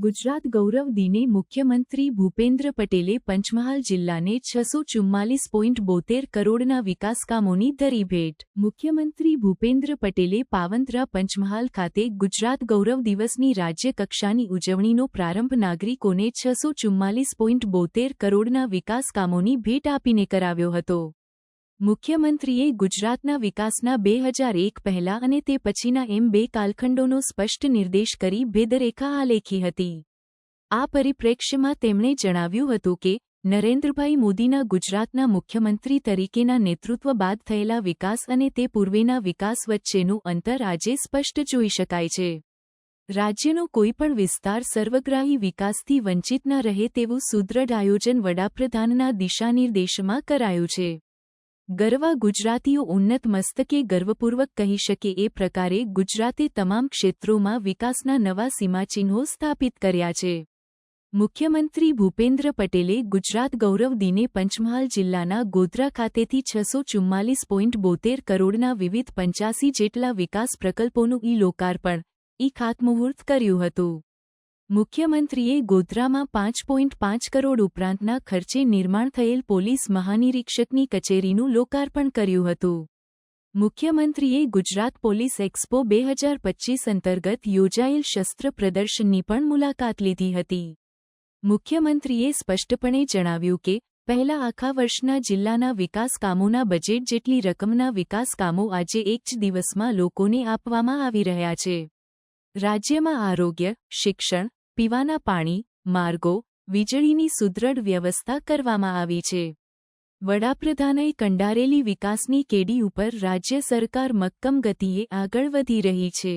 ગુજરાત ગૌરવ દિને મુખ્યમંત્રી ભૂપેન્દ્ર પટેલે પંચમહાલ જિલ્લાને 644.72 કરોડના વિકાસકામોની ધરી ભેટ. મુખ્યમંત્રી ભૂપેન્દ્ર પટેલે પાવંત્રા પંચમહાલ ખાતે ગુજરાત ગૌરવ દિવસની રાજ્ય કક્ષાની ઉજવણીનો પ્રારંભ નાગરિકોને 644.72 કરોડના વિકાસકામોની ભેટ આપીને કરાવ્યો હતો. મુખ્યમંત્રીએ ગુજરાતના વિકાસના 2001 પહેલા અને તે પછીના એમ બે કાલખંડોનો સ્પષ્ટ નિર્દેશ કરી ભેદરેખા આલેખી હતી. આ પરિપ્રેક્ષ્યમાં તેમણે જણાવ્યું હતું કે નરેન્દ્રભાઈ મોદીના ગુજરાતના મુખ્યમંત્રી તરીકેના નેતૃત્વ બાદ થયેલા વિકાસ અને તે પૂર્વેના વિકાસ વચ્ચેનું અંતર આજે સ્પષ્ટ જોઈ શકાય છે. રાજ્યનો કોઈપણ વિસ્તાર સર્વગ્રાહી વિકાસથી વંચિત ન રહે તેવું સુદૃઢ આયોજન વડાપ્રધાનના દિશાનિર્દેશમાં કરાયું છે. ગરવા ગુજરાતીઓ ઉન્નત મસ્તકે ગર્વપૂર્વક કહી શકે એ પ્રકારે ગુજરાતે તમામ ક્ષેત્રોમાં વિકાસના નવા સીમાચિહ્નો સ્થાપિત કર્યા છે. મુખ્યમંત્રી ભૂપેન્દ્ર પટેલે ગુજરાત ગૌરવ દિને પંચમહાલ જિલ્લાના ગોધરા ખાતેથી 644.72 કરોડના વિવિધ 85 જેટલા વિકાસ પ્રકલ્પોનું ઈ-લોકાર્પણ, ઈ-ખાતમુહૂર્ત કર્યું હતું. મુખ્યમંત્રીએ ગોધરામાં 5.5 કરોડ ઉપરાંતના ખર્ચે નિર્માણ થયેલ પોલીસ મહાનિરીક્ષકની કચેરીનું લોકાર્પણ કર્યું હતું. મુખ્યમંત્રીએ ગુજરાત પોલીસ એક્સપો 2025 અંતર્ગત યોજાયેલ શસ્ત્ર પ્રદર્શનની પણ મુલાકાત લીધી હતી. મુખ્યમંત્રીએ સ્પષ્ટપણે જણાવ્યું કે પહેલા આખા વર્ષના જિલ્લાના વિકાસ કામોના બજેટ જેટલી રકમના વિકાસ કામો આજે એક જ દિવસમાં લોકોને આપવામાં આવી રહ્યા છે. રાજ્યમાં આરોગ્ય, શિક્ષણ, પીવાના પાણી, માર્ગો, વીજળીની સુદૃઢ વ્યવસ્થા કરવામાં આવી છે. વડાપ્રધાને કંડારેલી વિકાસની કેડી ઉપર રાજ્ય સરકાર મક્કમ ગતિએ આગળ વધી રહી છે.